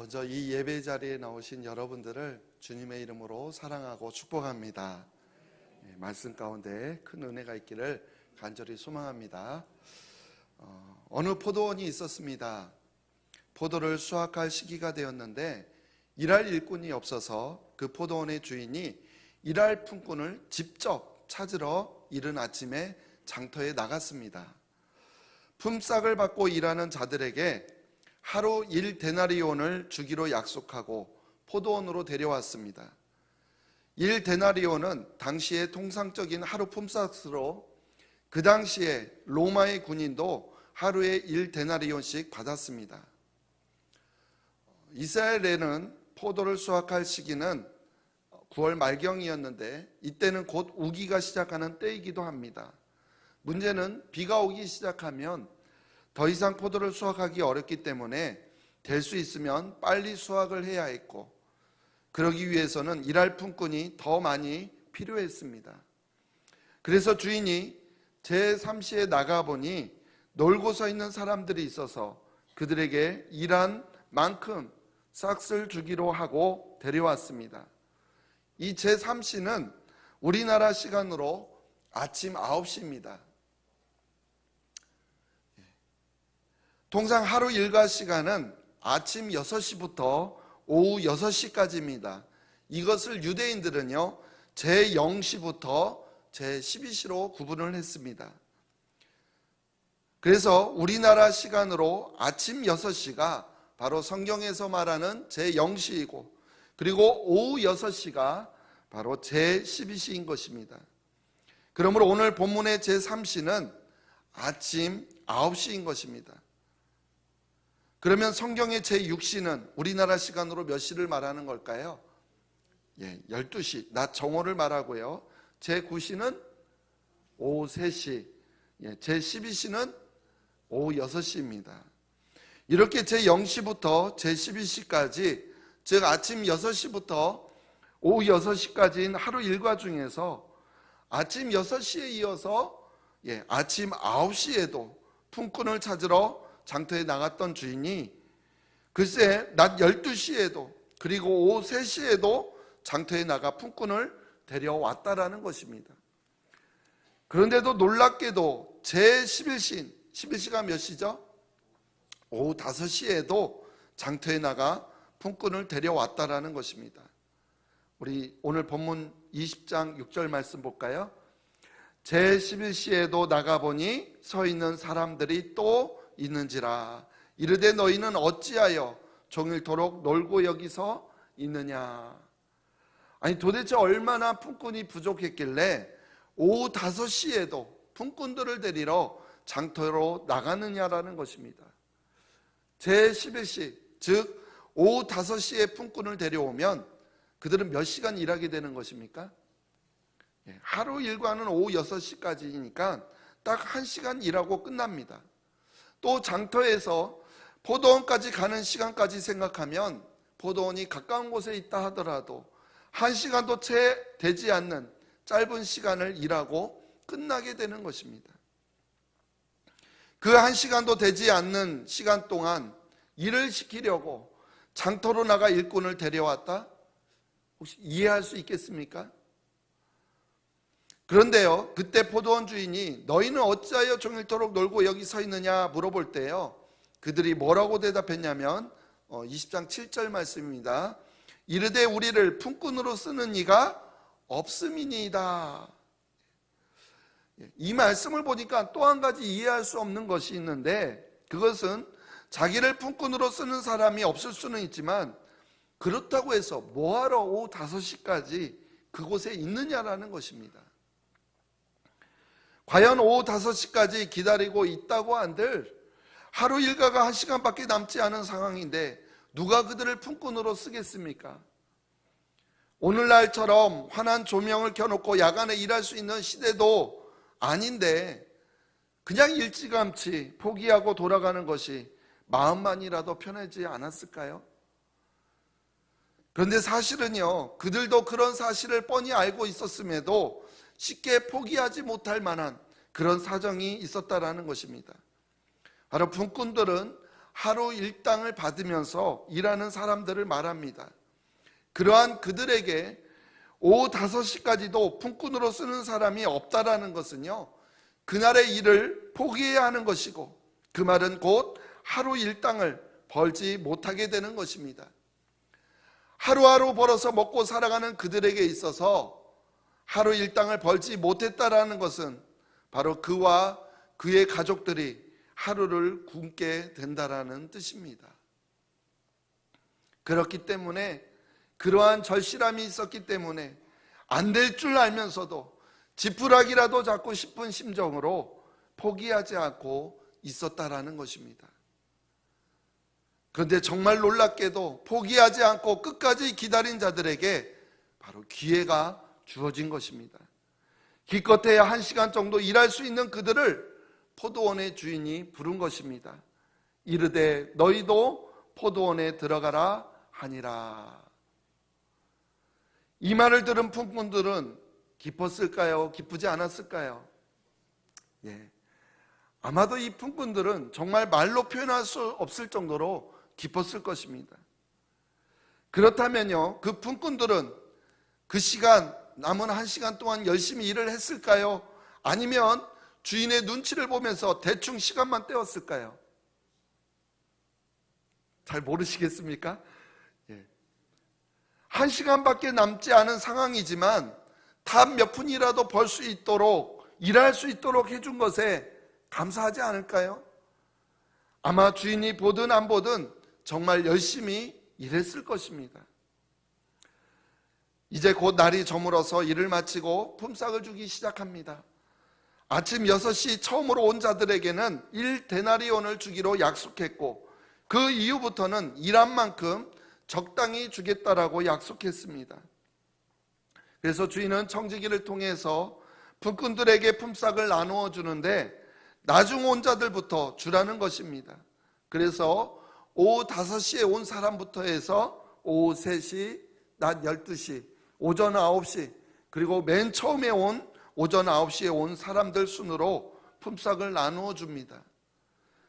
먼저 이 예배 자리에 나오신 여러분들을 주님의 이름으로 사랑하고 축복합니다. 말씀 가운데 큰 은혜가 있기를 간절히 소망합니다. 어느 포도원이 있었습니다. 포도를 수확할 시기가 되었는데 일할 일꾼이 없어서 그 포도원의 주인이 일할 품꾼을 직접 찾으러 이른 아침에 장터에 나갔습니다. 품삯을 받고 일하는 자들에게 하루 1데나리온을 주기로 약속하고 포도원으로 데려왔습니다. 1데나리온은 당시의 통상적인 하루 품삯으로 그 당시에 로마의 군인도 하루에 1데나리온씩 받았습니다. 이스라엘에는 포도를 수확할 시기는 9월 말경이었는데 이때는 곧 우기가 시작하는 때이기도 합니다. 문제는 비가 오기 시작하면 더 이상 포도를 수확하기 어렵기 때문에 될 수 있으면 빨리 수확을 해야 했고, 그러기 위해서는 일할 품꾼이 더 많이 필요했습니다. 그래서 주인이 제3시에 나가보니 놀고 서 있는 사람들이 있어서 그들에게 일한 만큼 싹을 주기로 하고 데려왔습니다. 이 제3시는 우리나라 시간으로 아침 9시입니다. 통상 하루 일과 시간은 아침 6시부터 오후 6시까지입니다. 이것을 유대인들은요 제0시부터 제12시로 구분을 했습니다. 그래서 우리나라 시간으로 아침 6시가 바로 성경에서 말하는 제0시이고, 그리고 오후 6시가 바로 제12시인 것입니다. 그러므로 오늘 본문의 제3시는 아침 9시인 것입니다. 그러면 성경의 제6시는 우리나라 시간으로 몇 시를 말하는 걸까요? 12시, 낮 정오를 말하고요. 제9시는 오후 3시, 제12시는 오후 6시입니다. 이렇게 제0시부터 제12시까지, 즉 아침 6시부터 오후 6시까지인 하루 일과 중에서 아침 6시에 이어서 아침 9시에도 품꾼을 찾으러 장터에 나갔던 주인이 글쎄 낮 12시에도 그리고 오후 3시에도 장터에 나가 품꾼을 데려왔다라는 것입니다. 그런데도 놀랍게도 제11시인, 11시가 몇 시죠? 오후 5시에도 장터에 나가 품꾼을 데려왔다라는 것입니다. 우리 오늘 본문 20장 6절 말씀 볼까요? 제11시에도 나가보니 서 있는 사람들이 또 있는지라. 이르되 너희는 어찌하여 종일토록 놀고 여기서 있느냐. 아니 도대체 얼마나 품꾼이 부족했길래 오후 5시에도 품꾼들을 데리러 장터로 나가느냐라는 것입니다. 제11시, 즉 오후 5시에 품꾼을 데려오면 그들은 몇 시간 일하게 되는 것입니까? 하루 일과는 오후 6시까지니까 딱 1시간 일하고 끝납니다. 또 장터에서 포도원까지 가는 시간까지 생각하면 포도원이 가까운 곳에 있다 하더라도 1시간도 채 되지 않는 짧은 시간을 일하고 끝나게 되는 것입니다. 그 1시간도 되지 않는 시간 동안 일을 시키려고 장터로 나가 일꾼을 데려왔다? 혹시 이해할 수 있겠습니까? 그런데요, 그때 포도원 주인이 너희는 어찌하여 종일토록 놀고 여기 서 있느냐 물어볼 때요, 그들이 뭐라고 대답했냐면 20장 7절 말씀입니다. 이르되 우리를 품꾼으로 쓰는 이가 없음이니이다. 이 말씀을 보니까 또 한 가지 이해할 수 없는 것이 있는데, 그것은 자기를 품꾼으로 쓰는 사람이 없을 수는 있지만 그렇다고 해서 뭐하러 오후 5시까지 그곳에 있느냐라는 것입니다. 과연 오후 5시까지 기다리고 있다고 한들 하루 일과가 1시간밖에 남지 않은 상황인데 누가 그들을 품꾼으로 쓰겠습니까? 오늘날처럼 환한 조명을 켜놓고 야간에 일할 수 있는 시대도 아닌데 그냥 일찌감치 포기하고 돌아가는 것이 마음만이라도 편하지 않았을까요? 그런데 사실은요, 그들도 그런 사실을 뻔히 알고 있었음에도 쉽게 포기하지 못할 만한 그런 사정이 있었다라는 것입니다. 바로 품꾼들은 하루 일당을 받으면서 일하는 사람들을 말합니다. 그러한 그들에게 오후 5시까지도 품꾼으로 쓰는 사람이 없다라는 것은요, 그날의 일을 포기해야 하는 것이고, 그 말은 곧 하루 일당을 벌지 못하게 되는 것입니다. 하루하루 벌어서 먹고 살아가는 그들에게 있어서 하루 일당을 벌지 못했다라는 것은 바로 그와 그의 가족들이 하루를 굶게 된다라는 뜻입니다. 그렇기 때문에 그러한 절실함이 있었기 때문에 안 될 줄 알면서도 지푸라기라도 잡고 싶은 심정으로 포기하지 않고 있었다라는 것입니다. 그런데 정말 놀랍게도 포기하지 않고 끝까지 기다린 자들에게 바로 기회가 주어진 것입니다. 기껏해야 1시간 정도 일할 수 있는 그들을 포도원의 주인이 부른 것입니다. 이르되 너희도 포도원에 들어가라 하니라. 이 말을 들은 품꾼들은 기뻤을까요? 기쁘지 않았을까요? 예. 아마도 이 품꾼들은 정말 말로 표현할 수 없을 정도로 기뻤을 것입니다. 그렇다면요, 그 품꾼들은 그 시간, 남은 1시간 동안 열심히 일을 했을까요? 아니면 주인의 눈치를 보면서 대충 시간만 때웠을까요? 잘 모르시겠습니까? 예. 1시간밖에 남지 않은 상황이지만 단 몇 푼이라도 벌 수 있도록, 일할 수 있도록 해준 것에 감사하지 않을까요? 아마 주인이 보든 안 보든 정말 열심히 일했을 것입니다. 이제 곧 날이 저물어서 일을 마치고 품삯을 주기 시작합니다. 아침 6시 처음으로 온 자들에게는 1데나리온을 주기로 약속했고, 그 이후부터는 일한 만큼 적당히 주겠다라고 약속했습니다. 그래서 주인은 청지기를 통해서 품꾼들에게 품삯을 나누어 주는데 나중 온 자들부터 주라는 것입니다. 그래서 오후 5시에 온 사람부터 해서 오후 3시, 낮 12시, 오전 9시, 그리고 맨 처음에 온 오전 9시에 온 사람들 순으로 품삯을 나누어 줍니다.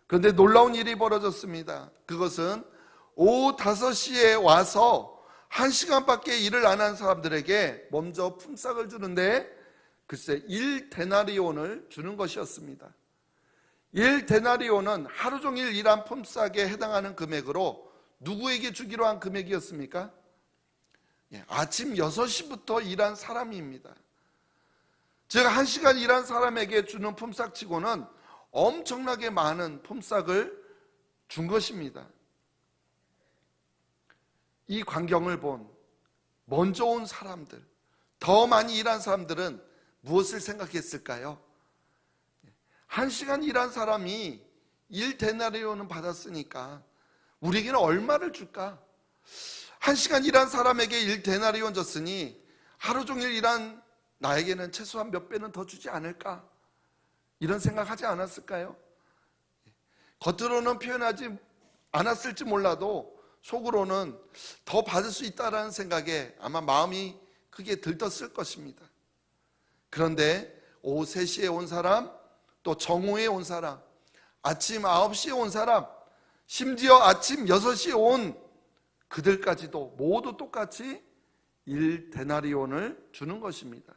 그런데 놀라운 일이 벌어졌습니다. 그것은 오후 5시에 와서 1시간밖에 일을 안 한 사람들에게 먼저 품삯을 주는데 글쎄 1데나리온을 주는 것이었습니다. 1데나리온은 하루 종일 일한 품삯에 해당하는 금액으로 누구에게 주기로 한 금액이었습니까? 아침 6시부터 일한 사람입니다. 즉 1시간 일한 사람에게 주는 품삯치고는 엄청나게 많은 품삯을 준 것입니다. 이 광경을 본 먼저 온 사람들, 더 많이 일한 사람들은 무엇을 생각했을까요? 1시간 일한 사람이 1데나리온은 받았으니까 우리에게는 얼마를 줄까? 1시간 일한 사람에게 1데나리온 줬으니 하루 종일 일한 나에게는 최소한 몇 배는 더 주지 않을까? 이런 생각하지 않았을까요? 겉으로는 표현하지 않았을지 몰라도 속으로는 더 받을 수 있다는 생각에 아마 마음이 크게 들떴을 것입니다. 그런데 오후 3시에 온 사람, 또 정오에 온 사람, 아침 9시에 온 사람, 심지어 아침 6시에 온 그들까지도 모두 똑같이 1데나리온을 주는 것입니다.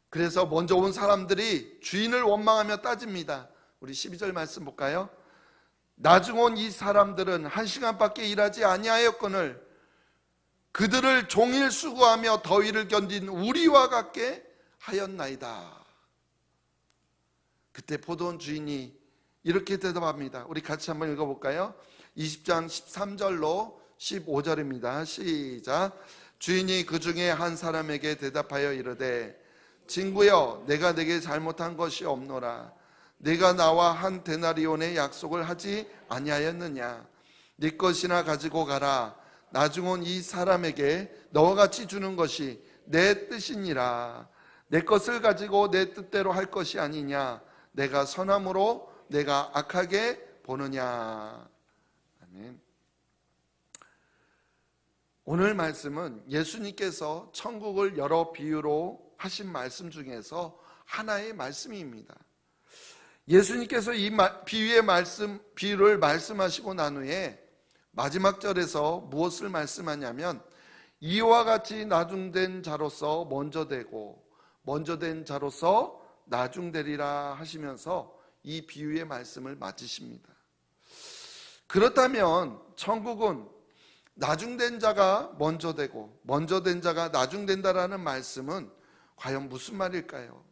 그래서 먼저 온 사람들이 주인을 원망하며 따집니다. 우리 12절 말씀 볼까요? 나중 온 이 사람들은 1시간밖에 일하지 아니하였거늘 그들을 종일 수고하며 더위를 견딘 우리와 같게 하였나이다. 그때 포도원 주인이 이렇게 대답합니다. 우리 같이 한번 읽어볼까요? 20장 13절로 15절입니다. 시작. 주인이 그 중에 한 사람에게 대답하여 이르되 친구여, 내가 내게 잘못한 것이 없노라. 내가 나와 한 데나리온의 약속을 하지 아니하였느냐? 네 것이나 가지고 가라. 나중 온 이 사람에게 너와 같이 주는 것이 내 뜻이니라. 내 것을 가지고 내 뜻대로 할 것이 아니냐? 내가 선함으로 내가 악하게 보느냐? 아멘. 오늘 말씀은 예수님께서 천국을 여러 비유로 하신 말씀 중에서 하나의 말씀입니다. 예수님께서 이 비유를 말씀하시고 난 후에 마지막 절에서 무엇을 말씀하냐면 이와 같이 나중된 자로서 먼저 되고 먼저 된 자로서 나중되리라 하시면서 이 비유의 말씀을 마치십니다. 그렇다면 천국은 나중된 자가 먼저 되고 먼저 된 자가 나중된다라는 말씀은 과연 무슨 말일까요?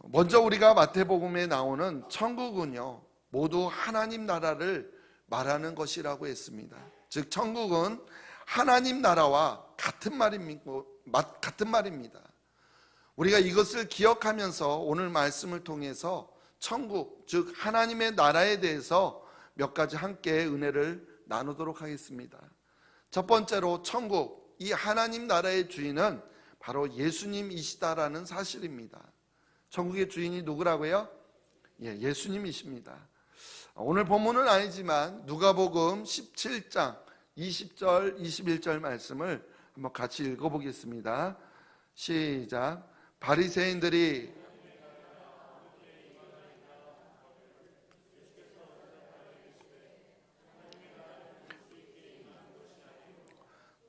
먼저 우리가 마태복음에 나오는 천국은요, 모두 하나님 나라를 말하는 것이라고 했습니다. 즉 천국은 하나님 나라와 같은 말입니다. 우리가 이것을 기억하면서 오늘 말씀을 통해서 천국, 즉 하나님의 나라에 대해서 몇 가지 함께 은혜를 나누도록 하겠습니다. 첫 번째로 천국, 이 하나님 나라의 주인은 바로 예수님이시다라는 사실입니다. 천국의 주인이 누구라고요? 예수님이십니다. 오늘 본문은 아니지만 누가복음 17장 20절 21절 말씀을 한번 같이 읽어보겠습니다. 시작. 바리새인들이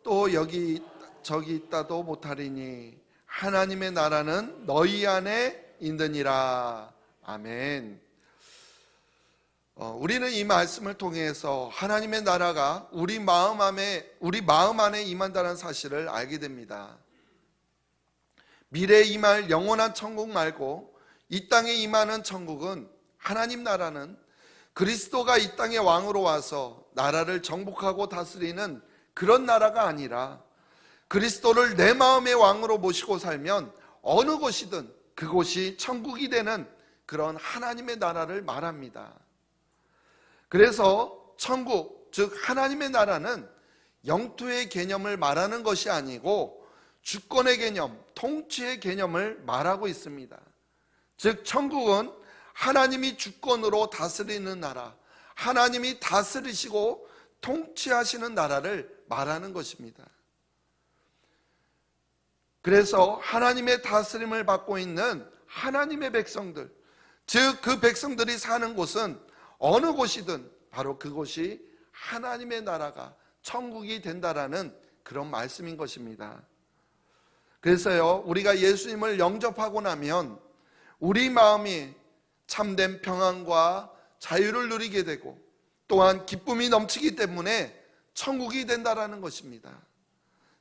또 여기 저기 있다도 못하리니 하나님의 나라는 너희 안에 있느니라. 아멘. 우리는 이 말씀을 통해서 하나님의 나라가 우리 마음 안에 임한다는 사실을 알게 됩니다. 미래에 임할 영원한 천국 말고 이 땅에 임하는 천국은, 하나님 나라는 그리스도가 이 땅에 왕으로 와서 나라를 정복하고 다스리는 그런 나라가 아니라 그리스도를 내 마음의 왕으로 모시고 살면 어느 곳이든 그곳이 천국이 되는 그런 하나님의 나라를 말합니다. 그래서 천국, 즉 하나님의 나라는 영토의 개념을 말하는 것이 아니고 주권의 개념, 통치의 개념을 말하고 있습니다. 즉 천국은 하나님이 주권으로 다스리는 나라, 하나님이 다스리시고 통치하시는 나라를 말하는 것입니다. 그래서 하나님의 다스림을 받고 있는 하나님의 백성들, 즉 그 백성들이 사는 곳은 어느 곳이든 바로 그곳이 하나님의 나라가 천국이 된다라는 그런 말씀인 것입니다. 그래서요, 우리가 예수님을 영접하고 나면 우리 마음이 참된 평안과 자유를 누리게 되고 또한 기쁨이 넘치기 때문에 천국이 된다라는 것입니다.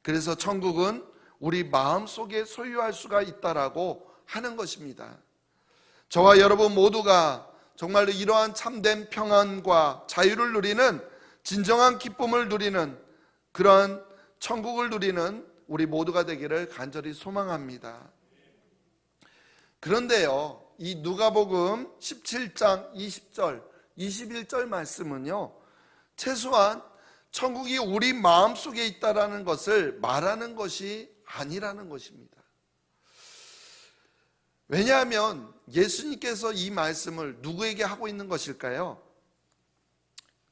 그래서 천국은 우리 마음속에 소유할 수가 있다라고 하는 것입니다. 저와 여러분 모두가 정말로 이러한 참된 평안과 자유를 누리는, 진정한 기쁨을 누리는 그런 천국을 누리는 우리 모두가 되기를 간절히 소망합니다. 그런데요, 이 누가복음 17장 20절 21절 말씀은요, 최소한 천국이 우리 마음속에 있다라는 것을 말하는 것이 아니라는 것입니다. 왜냐하면 예수님께서 이 말씀을 누구에게 하고 있는 것일까요?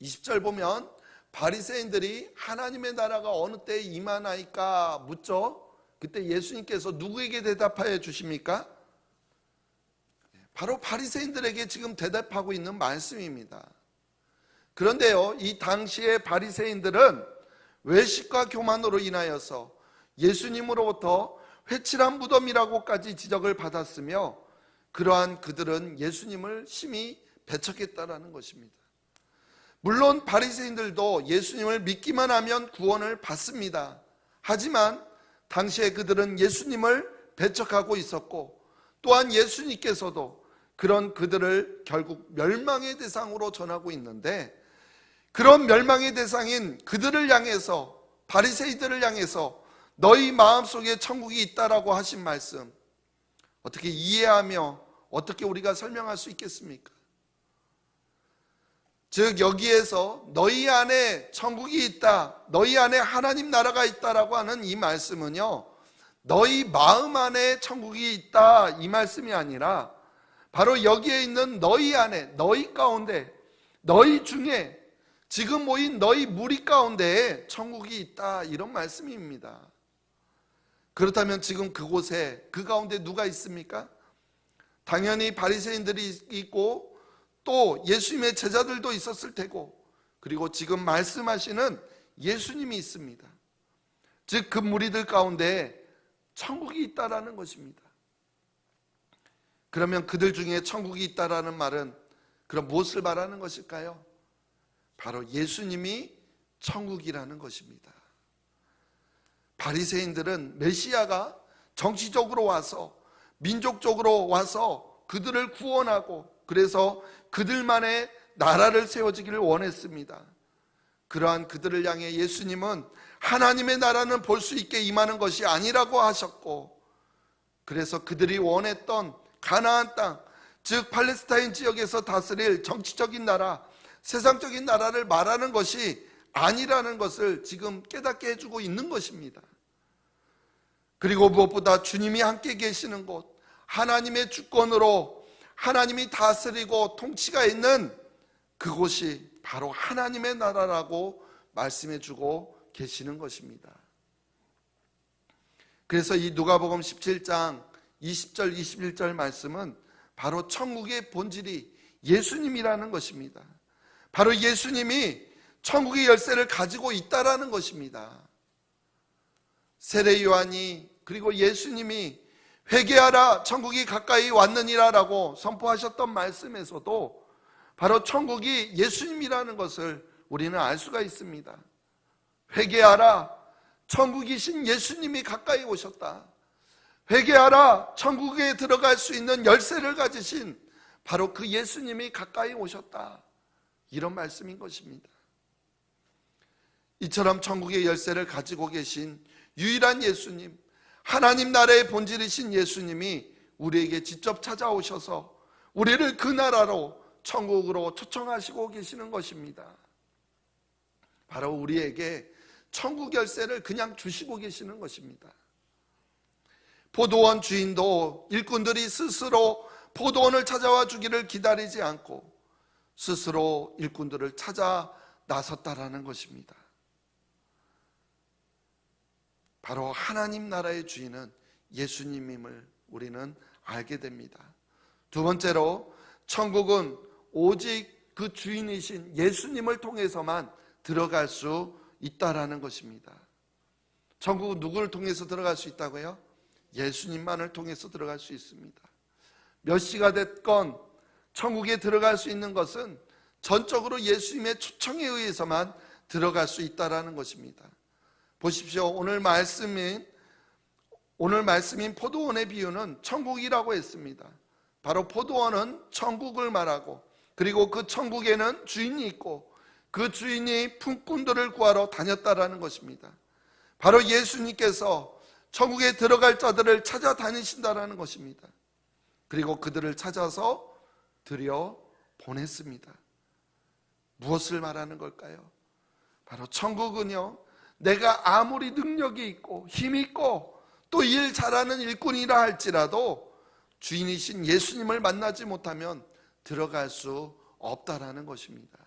20절 보면 바리새인들이 하나님의 나라가 어느 때에 임하나이까 묻죠. 그때 예수님께서 누구에게 대답하여 주십니까? 바로 바리새인들에게 지금 대답하고 있는 말씀입니다. 그런데요, 이 당시의 바리새인들은 외식과 교만으로 인하여서 예수님으로부터 회칠한 무덤이라고까지 지적을 받았으며 그러한 그들은 예수님을 심히 배척했다라는 것입니다. 물론 바리새인들도 예수님을 믿기만 하면 구원을 받습니다. 하지만 당시에 그들은 예수님을 배척하고 있었고 또한 예수님께서도 그런 그들을 결국 멸망의 대상으로 전하고 있는데, 그런 멸망의 대상인 그들을 향해서, 바리새인들을 향해서 너희 마음속에 천국이 있다라고 하신 말씀, 어떻게 이해하며 어떻게 우리가 설명할 수 있겠습니까? 즉 여기에서 너희 안에 천국이 있다, 너희 안에 하나님 나라가 있다라고 하는 이 말씀은요, 너희 마음 안에 천국이 있다 이 말씀이 아니라 바로 여기에 있는 너희 안에, 너희 가운데, 너희 중에 지금 모인 너희 무리 가운데에 천국이 있다 이런 말씀입니다. 그렇다면 지금 그곳에, 그 가운데 누가 있습니까? 당연히 바리새인들이 있고 또 예수님의 제자들도 있었을 테고, 그리고 지금 말씀하시는 예수님이 있습니다. 즉 그 무리들 가운데 천국이 있다라는 것입니다. 그러면 그들 중에 천국이 있다라는 말은 그럼 무엇을 말하는 것일까요? 바로 예수님이 천국이라는 것입니다. 바리새인들은 메시아가 정치적으로 와서, 민족적으로 와서 그들을 구원하고, 그래서 그들만의 나라를 세워지기를 원했습니다. 그러한 그들을 향해 예수님은 하나님의 나라는 볼 수 있게 임하는 것이 아니라고 하셨고, 그래서 그들이 원했던 가나안 땅, 즉 팔레스타인 지역에서 다스릴 정치적인 나라, 세상적인 나라를 말하는 것이 아니라는 것을 지금 깨닫게 해주고 있는 것입니다. 그리고 무엇보다 주님이 함께 계시는 곳, 하나님의 주권으로 하나님이 다스리고 통치가 있는 그곳이 바로 하나님의 나라라고 말씀해주고 계시는 것입니다. 그래서 이 누가복음 17장 20절 21절 말씀은 바로 천국의 본질이 예수님이라는 것입니다. 바로 예수님이 천국의 열쇠를 가지고 있다라는 것입니다. 세례 요한이, 그리고 예수님이 회개하라 천국이 가까이 왔느니라 라고 선포하셨던 말씀에서도 바로 천국이 예수님이라는 것을 우리는 알 수가 있습니다. 회개하라, 천국이신 예수님이 가까이 오셨다. 회개하라, 천국에 들어갈 수 있는 열쇠를 가지신 바로 그 예수님이 가까이 오셨다. 이런 말씀인 것입니다. 이처럼 천국의 열쇠를 가지고 계신 유일한 예수님, 하나님 나라의 본질이신 예수님이 우리에게 직접 찾아오셔서 우리를 그 나라로, 천국으로 초청하시고 계시는 것입니다. 바로 우리에게 천국 열쇠를 그냥 주시고 계시는 것입니다. 포도원 주인도 일꾼들이 스스로 포도원을 찾아와 주기를 기다리지 않고 스스로 일꾼들을 찾아 나섰다라는 것입니다. 바로 하나님 나라의 주인은 예수님임을 우리는 알게 됩니다. 두 번째로, 천국은 오직 그 주인이신 예수님을 통해서만 들어갈 수 있다라는 것입니다. 천국은 누구를 통해서 들어갈 수 있다고요? 예수님만을 통해서 들어갈 수 있습니다. 몇 시가 됐건 천국에 들어갈 수 있는 것은 전적으로 예수님의 초청에 의해서만 들어갈 수 있다라는 것입니다. 보십시오. 오늘 말씀인 포도원의 비유는 천국이라고 했습니다. 바로 포도원은 천국을 말하고, 그리고 그 천국에는 주인이 있고 그 주인이 품꾼들을 구하러 다녔다라는 것입니다. 바로 예수님께서 천국에 들어갈 자들을 찾아다니신다라는 것입니다. 그리고 그들을 찾아서 들여 보냈습니다. 무엇을 말하는 걸까요? 바로 천국은요, 내가 아무리 능력이 있고 힘이 있고 또 일 잘하는 일꾼이라 할지라도 주인이신 예수님을 만나지 못하면 들어갈 수 없다라는 것입니다.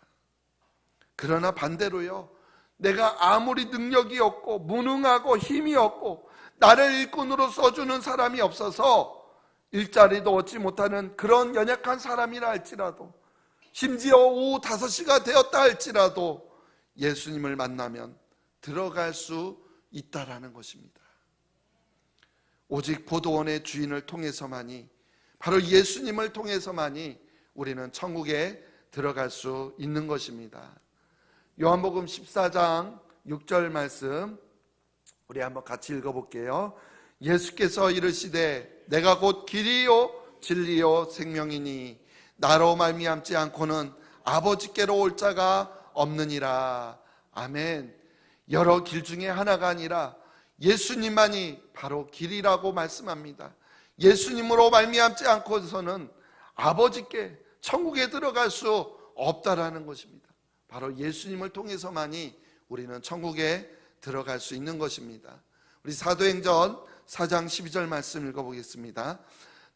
그러나 반대로요, 내가 아무리 능력이 없고 무능하고 힘이 없고 나를 일꾼으로 써주는 사람이 없어서 일자리도 얻지 못하는 그런 연약한 사람이라 할지라도, 심지어 오후 5시가 되었다 할지라도 예수님을 만나면 들어갈 수 있다라는 것입니다. 오직 포도원의 주인을 통해서만이, 바로 예수님을 통해서만이 우리는 천국에 들어갈 수 있는 것입니다. 요한복음 14장 6절 말씀 우리 한번 같이 읽어볼게요. 예수께서 이르시되 내가 곧 길이요 진리요 생명이니 나로 말미암지 않고는 아버지께로 올 자가 없느니라. 아멘. 여러 길 중에 하나가 아니라 예수님만이 바로 길이라고 말씀합니다. 예수님으로 말미암지 않고서는 아버지께, 천국에 들어갈 수 없다라는 것입니다. 바로 예수님을 통해서만이 우리는 천국에 들어갈 수 있는 것입니다. 우리 사도행전 4장 12절 말씀 읽어보겠습니다.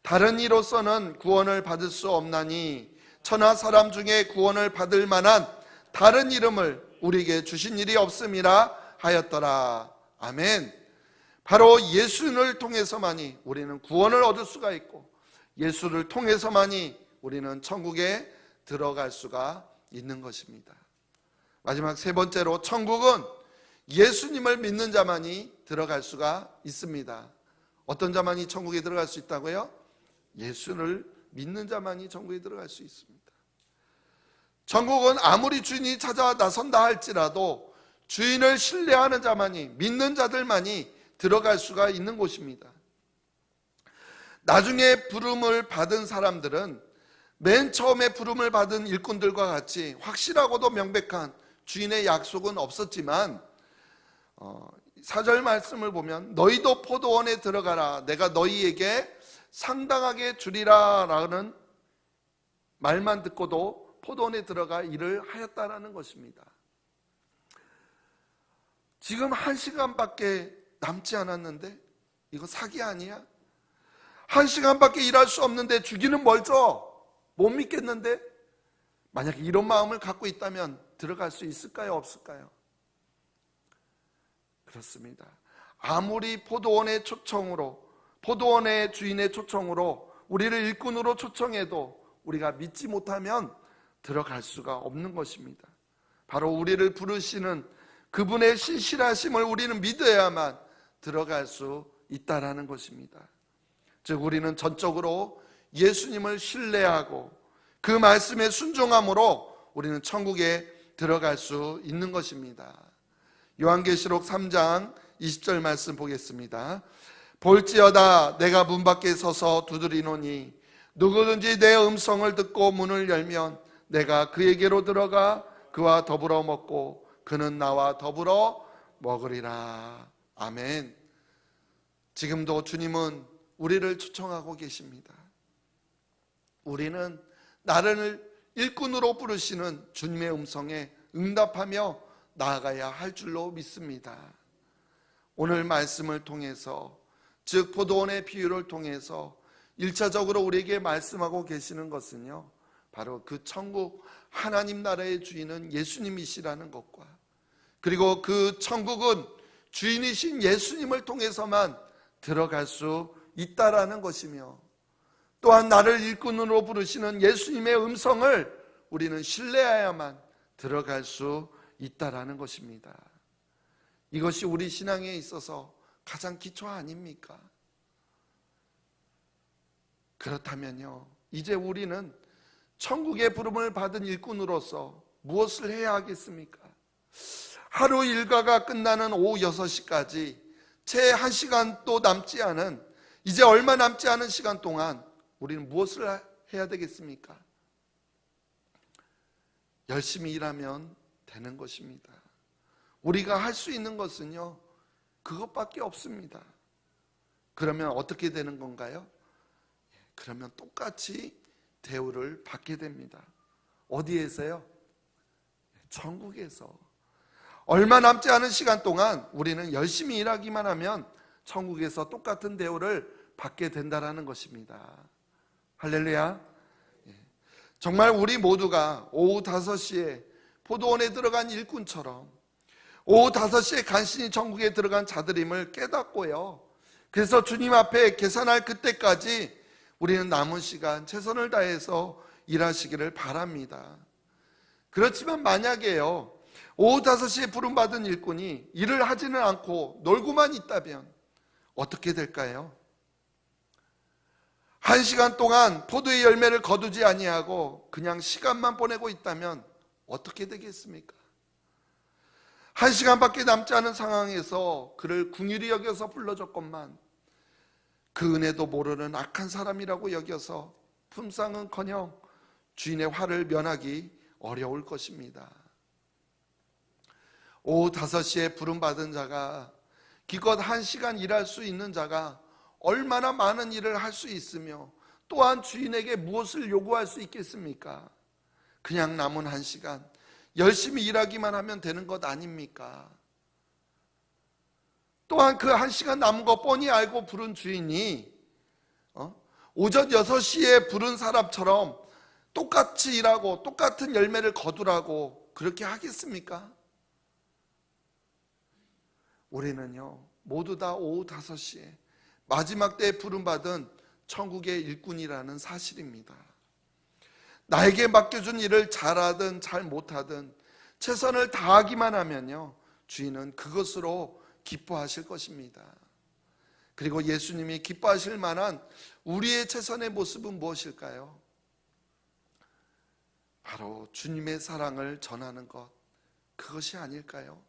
다른 이로서는 구원을 받을 수 없나니 천하 사람 중에 구원을 받을 만한 다른 이름을 우리에게 주신 일이 없음이라 하였더라. 아멘. 바로 예수님을 통해서만이 우리는 구원을 얻을 수가 있고 예수를 통해서만이 우리는 천국에 들어갈 수가 있는 것입니다. 마지막 세 번째로, 천국은 예수님을 믿는 자만이 들어갈 수가 있습니다. 어떤 자만이 천국에 들어갈 수 있다고요? 예수를 믿는 자만이 천국에 들어갈 수 있습니다. 천국은 아무리 주인이 찾아 나선다 할지라도 주인을 신뢰하는 자만이, 믿는 자들만이 들어갈 수가 있는 곳입니다. 나중에 부름을 받은 사람들은 맨 처음에 부름을 받은 일꾼들과 같이 확실하고도 명백한 주인의 약속은 없었지만 4절 말씀을 보면 너희도 포도원에 들어가라, 내가 너희에게 상당하게 주리라 라는 말만 듣고도 포도원에 들어가 일을 하였다라는 것입니다. 지금 1시간밖에 남지 않았는데 이거 사기 아니야? 1시간밖에 일할 수 없는데 주기는 멀죠? 못 믿겠는데? 만약에 이런 마음을 갖고 있다면 들어갈 수 있을까요? 없을까요? 그렇습니다. 아무리 포도원의 초청으로, 포도원의 주인의 초청으로 우리를 일꾼으로 초청해도 우리가 믿지 못하면 들어갈 수가 없는 것입니다. 바로 우리를 부르시는 그분의 신실하심을 우리는 믿어야만 들어갈 수 있다라는 것입니다. 즉 우리는 전적으로 예수님을 신뢰하고 그 말씀에 순종함으로 우리는 천국에 들어갈 수 있는 것입니다. 요한계시록 3장 20절 말씀 보겠습니다. 볼지어다 내가 문 밖에 서서 두드리노니 누구든지 내 음성을 듣고 문을 열면 내가 그에게로 들어가 그와 더불어 먹고 그는 나와 더불어 먹으리라. 아멘. 지금도 주님은 우리를 초청하고 계십니다. 우리는 나를 일꾼으로 부르시는 주님의 음성에 응답하며 나아가야 할 줄로 믿습니다. 오늘 말씀을 통해서, 즉 포도원의 비유를 통해서 1차적으로 우리에게 말씀하고 계시는 것은요, 바로 그 천국 하나님 나라의 주인은 예수님이시라는 것과, 그리고 그 천국은 주인이신 예수님을 통해서만 들어갈 수 있다라는 것이며, 또한 나를 일꾼으로 부르시는 예수님의 음성을 우리는 신뢰해야만 들어갈 수 있다라는 것입니다. 이것이 우리 신앙에 있어서 가장 기초 아닙니까? 그렇다면요, 이제 우리는 천국의 부름을 받은 일꾼으로서 무엇을 해야 하겠습니까? 하루 일과가 끝나는 오후 6시까지 채 1시간도 남지 않은, 이제 얼마 남지 않은 시간 동안 우리는 무엇을 해야 되겠습니까? 열심히 일하면 되는 것입니다. 우리가 할 수 있는 것은요, 그것밖에 없습니다. 그러면 어떻게 되는 건가요? 그러면 똑같이 대우를 받게 됩니다. 어디에서요? 천국에서. 얼마 남지 않은 시간 동안 우리는 열심히 일하기만 하면 천국에서 똑같은 대우를 받게 된다는 것입니다. 할렐루야. 정말 우리 모두가 오후 5시에 포도원에 들어간 일꾼처럼 오후 5시에 간신히 천국에 들어간 자들임을 깨닫고요, 그래서 주님 앞에 계산할 그때까지 우리는 남은 시간 최선을 다해서 일하시기를 바랍니다. 그렇지만 만약에요, 오후 5시에 부름받은 일꾼이 일을 하지는 않고 놀고만 있다면 어떻게 될까요? 1시간 동안 포도의 열매를 거두지 아니하고 그냥 시간만 보내고 있다면 어떻게 되겠습니까? 1시간밖에 남지 않은 상황에서 그를 긍휼히 여겨서 불러줬건만 그 은혜도 모르는 악한 사람이라고 여겨서 품상은커녕 주인의 화를 면하기 어려울 것입니다. 오후 5시에 부름받은 자가, 기껏 1시간 일할 수 있는 자가 얼마나 많은 일을 할 수 있으며 또한 주인에게 무엇을 요구할 수 있겠습니까? 그냥 남은 1시간 열심히 일하기만 하면 되는 것 아닙니까? 또한 그 1시간 남은 거 뻔히 알고 부른 주인이 오전 6시에 부른 사람처럼 똑같이 일하고 똑같은 열매를 거두라고 그렇게 하겠습니까? 우리는요, 모두 다 오후 5시에 마지막 때에 부름받은 천국의 일꾼이라는 사실입니다. 나에게 맡겨준 일을 잘하든 잘 못하든 최선을 다하기만 하면요, 주인은 그것으로 기뻐하실 것입니다. 그리고 예수님이 기뻐하실 만한 우리의 최선의 모습은 무엇일까요? 바로 주님의 사랑을 전하는 것, 그것이 아닐까요?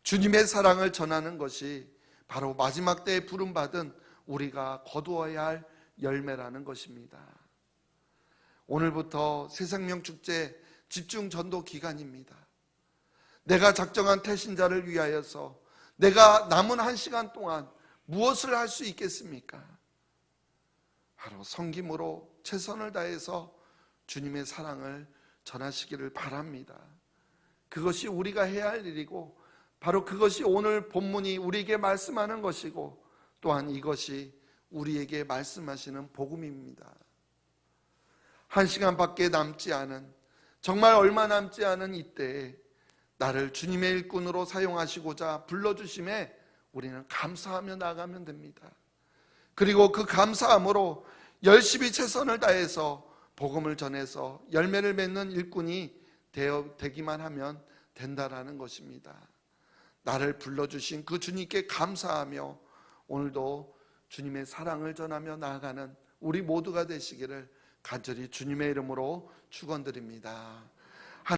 주님의 사랑을 전하는 것이 바로 마지막 때에 부름받은 우리가 거두어야 할 열매라는 것입니다. 오늘부터 새생명축제 집중 전도 기간입니다. 내가 작정한 태신자를 위하여서 내가 남은 1시간 동안 무엇을 할 수 있겠습니까? 바로 섬김으로 최선을 다해서 주님의 사랑을 전하시기를 바랍니다. 그것이 우리가 해야 할 일이고, 바로 그것이 오늘 본문이 우리에게 말씀하는 것이고, 또한 이것이 우리에게 말씀하시는 복음입니다. 1시간밖에 남지 않은, 정말 얼마 남지 않은 이때에 나를 주님의 일꾼으로 사용하시고자 불러주심에 우리는 감사하며 나가면 됩니다. 그리고 그 감사함으로 열심히 최선을 다해서 복음을 전해서 열매를 맺는 일꾼이 되기만 하면 된다라는 것입니다. 나를 불러주신 그 주님께 감사하며 오늘도 주님의 사랑을 전하며 나아가는 우리 모두가 되시기를 간절히 주님의 이름으로 축원드립니다.